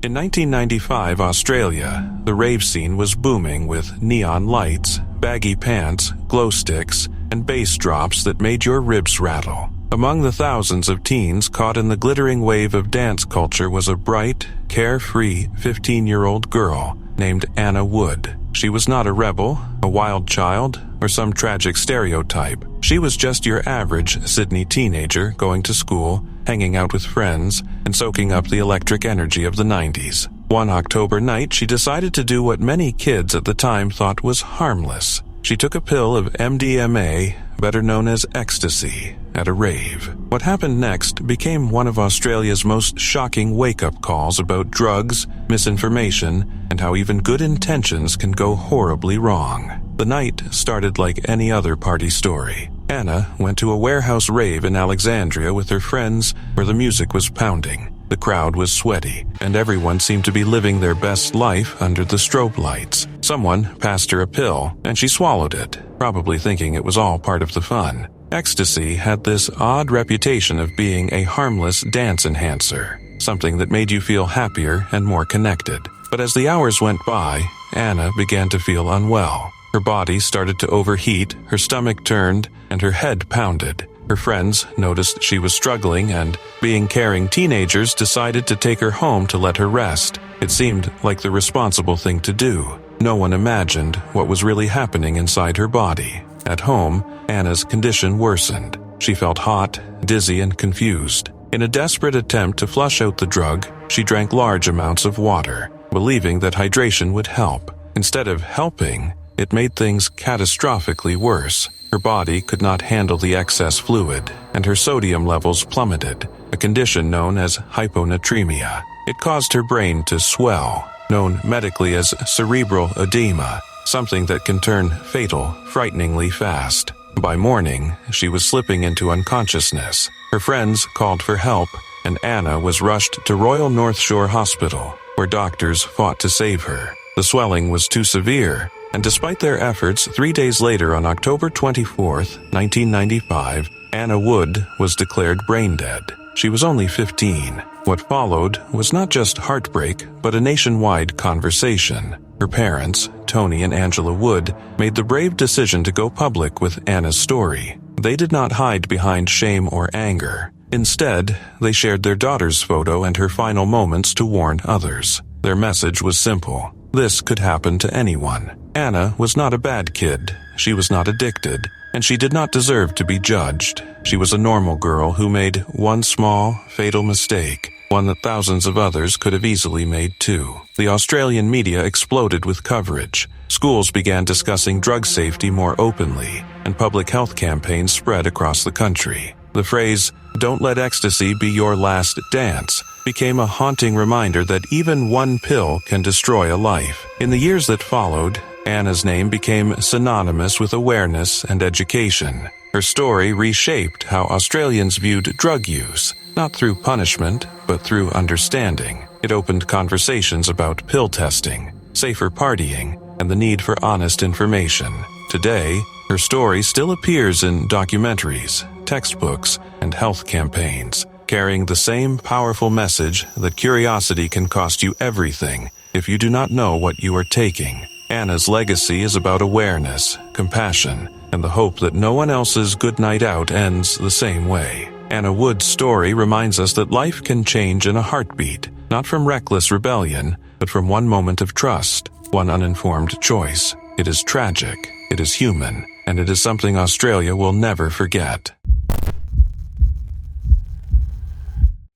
In 1995 Australia, the rave scene was booming with neon lights, baggy pants, glow sticks, and bass drops that made your ribs rattle. Among the thousands of teens caught in the glittering wave of dance culture was a bright, carefree 15-year-old girl named Anna Wood. She was not a rebel, a wild child, or some tragic stereotype. She was just your average Sydney teenager going to school, hanging out with friends, and soaking up the electric energy of the 90s. One October night, she decided to do what many kids at the time thought was harmless. She took a pill of MDMA, better known as ecstasy, at a rave. What happened next became one of Australia's most shocking wake-up calls about drugs, misinformation, and how even good intentions can go horribly wrong. The night started like any other party story. Anna went to a warehouse rave in Alexandria with her friends where the music was pounding. The crowd was sweaty, and everyone seemed to be living their best life under the strobe lights. Someone passed her a pill, and she swallowed it, probably thinking it was all part of the fun. Ecstasy had this odd reputation of being a harmless dance enhancer, something that made you feel happier and more connected. But as the hours went by, Anna began to feel unwell. Her body started to overheat, her stomach turned, and her head pounded. Her friends noticed she was struggling and, being caring teenagers, decided to take her home to let her rest. It seemed like the responsible thing to do. No one imagined what was really happening inside her body. At home, Anna's condition worsened. She felt hot, dizzy, and confused. In a desperate attempt to flush out the drug, she drank large amounts of water, believing that hydration would help. Instead of helping, it made things catastrophically worse. Her body could not handle the excess fluid, and her sodium levels plummeted, a condition known as hyponatremia. It caused her brain to swell, known medically as cerebral edema, something that can turn fatal frighteningly fast. By morning, she was slipping into unconsciousness. Her friends called for help, and Anna was rushed to Royal North Shore Hospital, where doctors fought to save her. The swelling was too severe, and despite their efforts, 3 days later on October 24, 1995, Anna Wood was declared brain dead. She was only 15. What followed was not just heartbreak, but a nationwide conversation. Her parents, Tony and Angela Wood, made the brave decision to go public with Anna's story. They did not hide behind shame or anger. Instead, they shared their daughter's photo and her final moments to warn others. Their message was simple. This could happen to anyone. Anna was not a bad kid. She was not addicted, and she did not deserve to be judged. She was a normal girl who made one small, fatal mistake, one that thousands of others could have easily made too. The Australian media exploded with coverage. Schools began discussing drug safety more openly, and public health campaigns spread across the country. The phrase, "Don't let ecstasy be your last dance," became a haunting reminder that even one pill can destroy a life. In the years that followed, Anna's name became synonymous with awareness and education. Her story reshaped how Australians viewed drug use, not through punishment, but through understanding. It opened conversations about pill testing, safer partying, and the need for honest information. Today, her story still appears in documentaries, textbooks, and health campaigns, carrying the same powerful message that curiosity can cost you everything if you do not know what you are taking. Anna's legacy is about awareness, compassion, and the hope that no one else's good night out ends the same way. Anna Wood's story reminds us that life can change in a heartbeat, not from reckless rebellion, but from one moment of trust, one uninformed choice. It is tragic, it is human, and it is something Australia will never forget.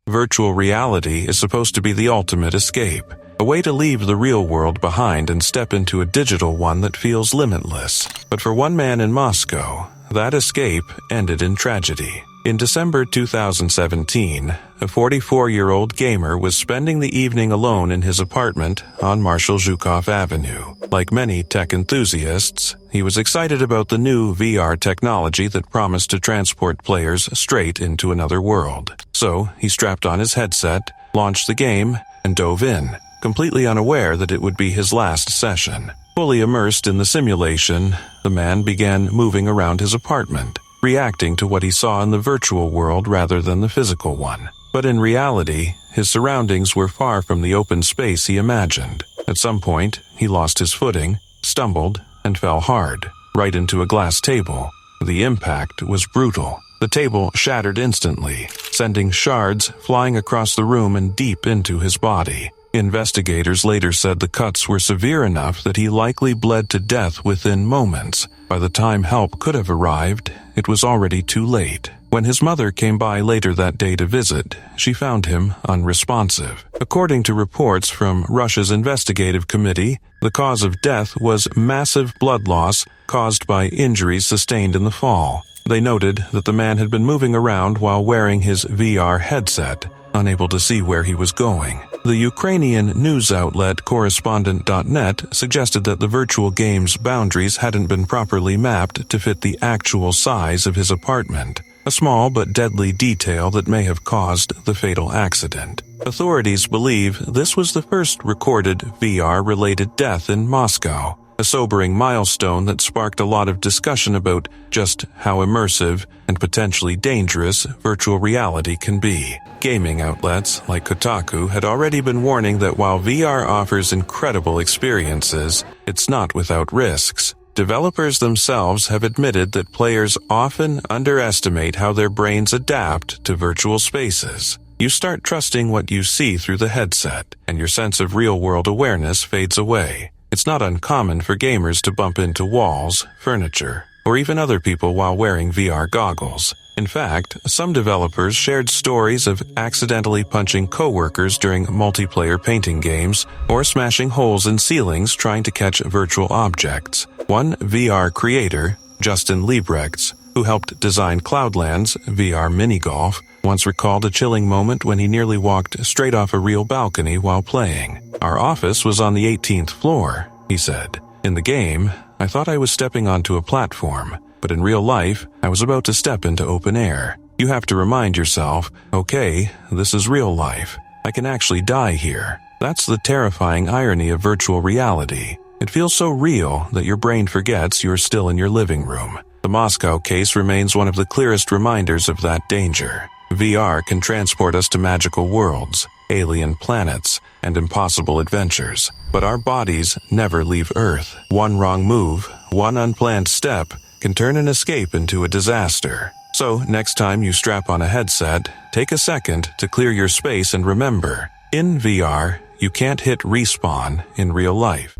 Virtual reality is supposed to be the ultimate escape, a way to leave the real world behind and step into a digital one that feels limitless. But for one man in Moscow, that escape ended in tragedy. In December 2017, a 44-year-old gamer was spending the evening alone in his apartment on Marshal Zhukov Avenue. Like many tech enthusiasts, he was excited about the new VR technology that promised to transport players straight into another world. So, he strapped on his headset, launched the game, and dove in, completely unaware that it would be his last session. Fully immersed in the simulation, the man began moving around his apartment, reacting to what he saw in the virtual world rather than the physical one. But in reality, his surroundings were far from the open space he imagined. At some point, he lost his footing, stumbled, and fell hard, right into a glass table. The impact was brutal. The table shattered instantly, sending shards flying across the room and deep into his body. Investigators later said the cuts were severe enough that he likely bled to death within moments. By the time help could have arrived, it was already too late. When his mother came by later that day to visit, she found him unresponsive. According to reports from Russia's investigative committee, the cause of death was massive blood loss caused by injuries sustained in the fall. They noted that the man had been moving around while wearing his VR headset, unable to see where he was going. The Ukrainian news outlet Correspondent.net suggested that the virtual game's boundaries hadn't been properly mapped to fit the actual size of his apartment, a small but deadly detail that may have caused the fatal accident. Authorities believe this was the first recorded VR-related death in Moscow, a sobering milestone that sparked a lot of discussion about just how immersive and potentially dangerous virtual reality can be. Gaming outlets like Kotaku had already been warning that while VR offers incredible experiences, it's not without risks. Developers themselves have admitted that players often underestimate how their brains adapt to virtual spaces. You start trusting what you see through the headset, and your sense of real-world awareness fades away. It's not uncommon for gamers to bump into walls, furniture, or even other people while wearing VR goggles. In fact, some developers shared stories of accidentally punching coworkers during multiplayer painting games or smashing holes in ceilings trying to catch virtual objects. One VR creator, Justin Liebrechts, who helped design Cloudland's VR mini-golf, once recalled a chilling moment when he nearly walked straight off a real balcony while playing. "Our office was on the 18th floor, he said. In the game, I thought I was stepping onto a platform, but in real life, I was about to step into open air. You have to remind yourself, okay, this is real life. I can actually die here." That's the terrifying irony of virtual reality. It feels so real that your brain forgets you're still in your living room. The Moscow case remains one of the clearest reminders of that danger. VR can transport us to magical worlds, alien planets, and impossible adventures. But our bodies never leave Earth. One wrong move, one unplanned step, can turn an escape into a disaster. So, next time you strap on a headset, take a second to clear your space and remember, in VR, you can't hit respawn in real life.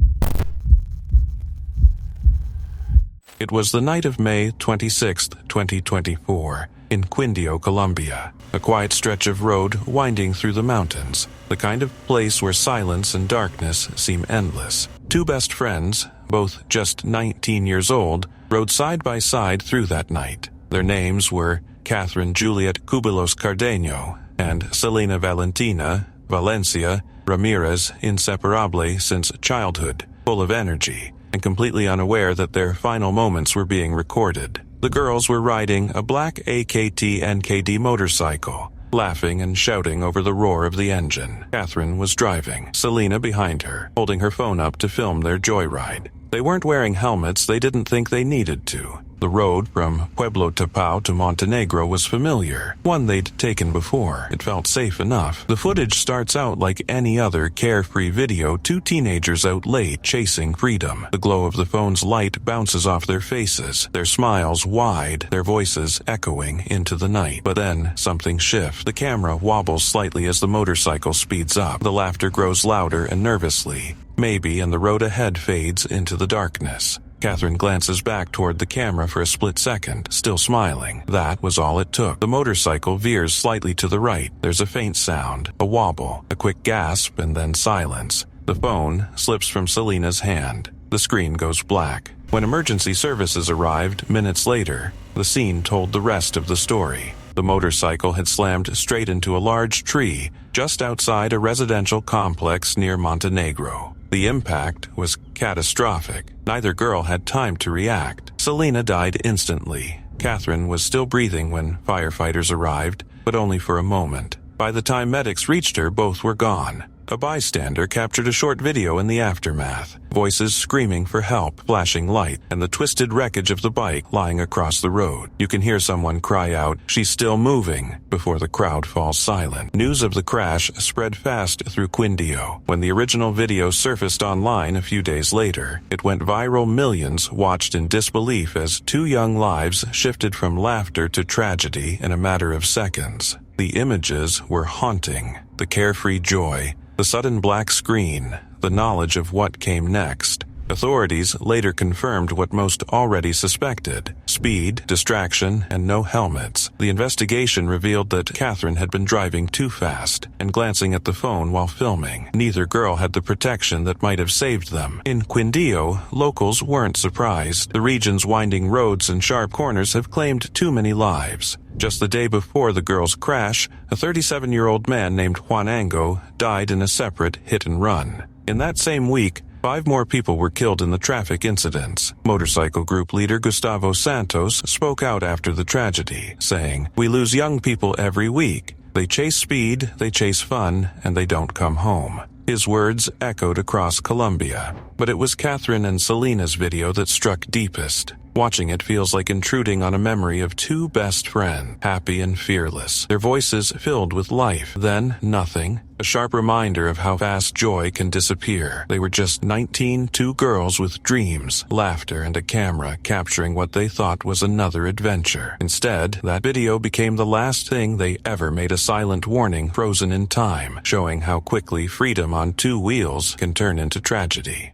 It was the night of May 26, 2024, in Quindio, Colombia. A quiet stretch of road winding through the mountains, the kind of place where silence and darkness seem endless. Two best friends, both just 19 years old, rode side by side through that night. Their names were Catherine Juliet Cubilos Cardeño and Selena Valentina Valencia Ramirez, inseparable since childhood, full of energy, and completely unaware that their final moments were being recorded. The girls were riding a black AKT NKD motorcycle, laughing and shouting over the roar of the engine. Catherine was driving, Selena behind her, holding her phone up to film their joyride. They weren't wearing helmets they didn't think they needed to. The road from Pueblo Tapao to Montenegro was familiar, one they'd taken before. It felt safe enough. The footage starts out like any other carefree video, two teenagers out late chasing freedom. The glow of the phone's light bounces off their faces, their smiles wide, their voices echoing into the night. But then something shifts. The camera wobbles slightly as the motorcycle speeds up. The laughter grows louder and nervously. Maybe, and the road ahead fades into the darkness. Catherine glances back toward the camera for a split second, still smiling. That was all it took. The motorcycle veers slightly to the right. There's a faint sound, a wobble, a quick gasp, and then silence. The phone slips from Selena's hand. The screen goes black. When emergency services arrived minutes later, the scene told the rest of the story. The motorcycle had slammed straight into a large tree just outside a residential complex near Montenegro. The impact was catastrophic. Neither girl had time to react. Selena died instantly. Catherine was still breathing when firefighters arrived, but only for a moment. By the time medics reached her, both were gone. A bystander captured a short video in the aftermath. Voices screaming for help, flashing light, and the twisted wreckage of the bike lying across the road. You can hear someone cry out, "She's still moving," before the crowd falls silent. News of the crash spread fast through Quindio. When the original video surfaced online a few days later, it went viral. Millions watched in disbelief as two young lives shifted from laughter to tragedy in a matter of seconds. The images were haunting. The carefree joy, the sudden black screen, the knowledge of what came next. Authorities later confirmed what most already suspected: speed, distraction, and no helmets. The investigation revealed that Catherine had been driving too fast and glancing at the phone while filming. Neither girl had the protection that might have saved them. In Quindio, locals weren't surprised. The region's winding roads and sharp corners have claimed too many lives. Just the day before the girls' crash, a 37-year-old man named Juan Ango died in a separate hit-and-run. In that same week, 5 more people were killed in the traffic incidents. Motorcycle group leader Gustavo Santos spoke out after the tragedy, saying, "We lose young people every week. They chase speed, they chase fun, and they don't come home." His words echoed across Colombia. But it was Catherine and Selena's video that struck deepest. Watching it feels like intruding on a memory of two best friends, happy and fearless, their voices filled with life. Then, nothing. A sharp reminder of how fast joy can disappear. They were just 19, two girls with dreams, laughter, and a camera capturing what they thought was another adventure. Instead, that video became the last thing they ever made, a silent warning frozen in time, showing how quickly freedom on two wheels can turn into tragedy.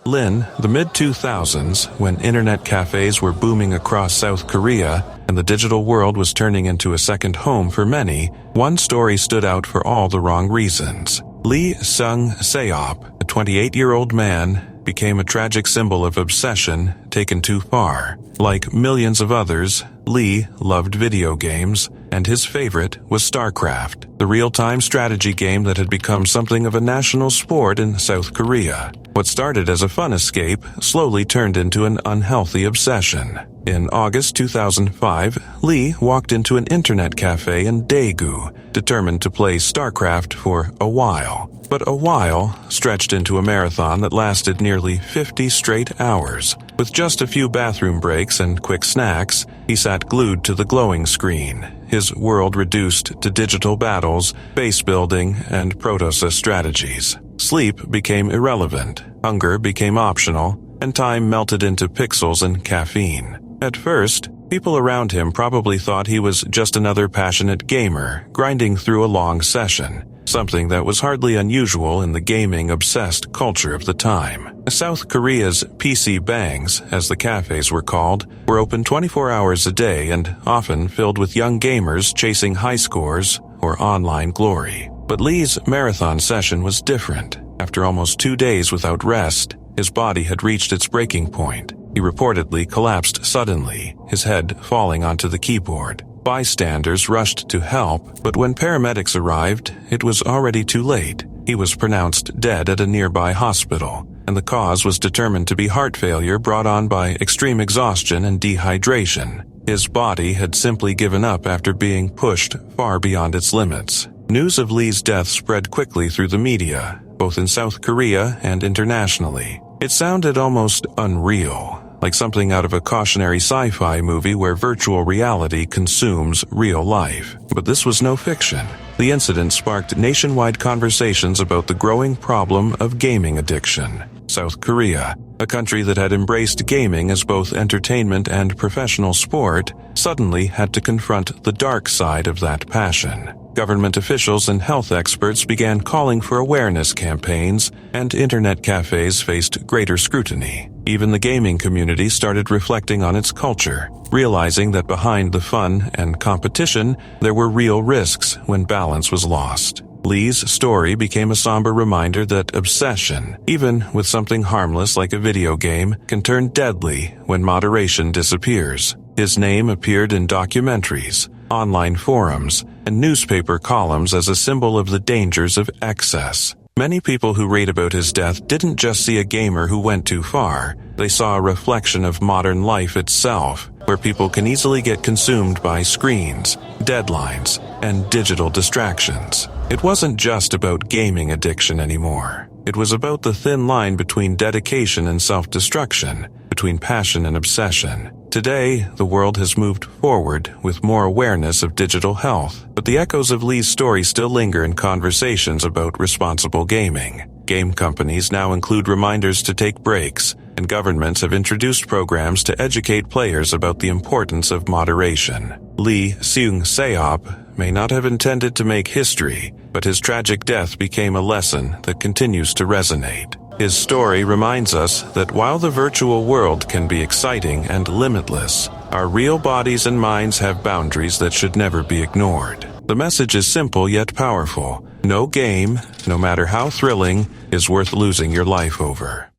Lin, the mid-2000s, when internet cafes were booming across South Korea and the digital world was turning into a second home for many, one story stood out for all the wrong reasons. Lee Seung-seop, a 28-year-old man, became a tragic symbol of obsession taken too far. Like millions of others, Lee loved video games and his favorite was StarCraft, the real-time strategy game that had become something of a national sport in South Korea. What started as a fun escape slowly turned into an unhealthy obsession. In August 2005, Lee walked into an internet cafe in Daegu, determined to play StarCraft for a while. But a while stretched into a marathon that lasted nearly 50 straight hours. With just a few bathroom breaks and quick snacks, he sat glued to the glowing screen, his world reduced to digital battles, base building, and Protoss strategies. Sleep became irrelevant, hunger became optional, and time melted into pixels and caffeine. At first, people around him probably thought he was just another passionate gamer grinding through a long session, something that was hardly unusual in the gaming-obsessed culture of the time. South Korea's PC bangs, as the cafes were called, were open 24 hours a day and often filled with young gamers chasing high scores or online glory. But Lee's marathon session was different. After almost 2 days without rest, his body had reached its breaking point. He reportedly collapsed suddenly, his head falling onto the keyboard. Bystanders rushed to help, but when paramedics arrived, it was already too late. He was pronounced dead at a nearby hospital, and the cause was determined to be heart failure brought on by extreme exhaustion and dehydration. His body had simply given up after being pushed far beyond its limits. News of Lee's death spread quickly through the media, both in South Korea and internationally. It sounded almost unreal, like something out of a cautionary sci-fi movie where virtual reality consumes real life. But this was no fiction. The incident sparked nationwide conversations about the growing problem of gaming addiction. South Korea, a country that had embraced gaming as both entertainment and professional sport, suddenly had to confront the dark side of that passion. Government officials and health experts began calling for awareness campaigns, and internet cafes faced greater scrutiny. Even the gaming community started reflecting on its culture, realizing that behind the fun and competition, there were real risks when balance was lost. Lee's story became a somber reminder that obsession, even with something harmless like a video game, can turn deadly when moderation disappears. His name appeared in documentaries, online forums, and newspaper columns as a symbol of the dangers of excess. Many people who read about his death didn't just see a gamer who went too far. They saw a reflection of modern life itself, where people can easily get consumed by screens, deadlines, and digital distractions. It wasn't just about gaming addiction anymore. It was about the thin line between dedication and self-destruction, between passion and obsession. Today, the world has moved forward with more awareness of digital health, but the echoes of Lee's story still linger in conversations about responsible gaming. Game companies now include reminders to take breaks, and governments have introduced programs to educate players about the importance of moderation. Lee Seung-seop may not have intended to make history, but his tragic death became a lesson that continues to resonate. His story reminds us that while the virtual world can be exciting and limitless, our real bodies and minds have boundaries that should never be ignored. The message is simple yet powerful. No game, no matter how thrilling, is worth losing your life over.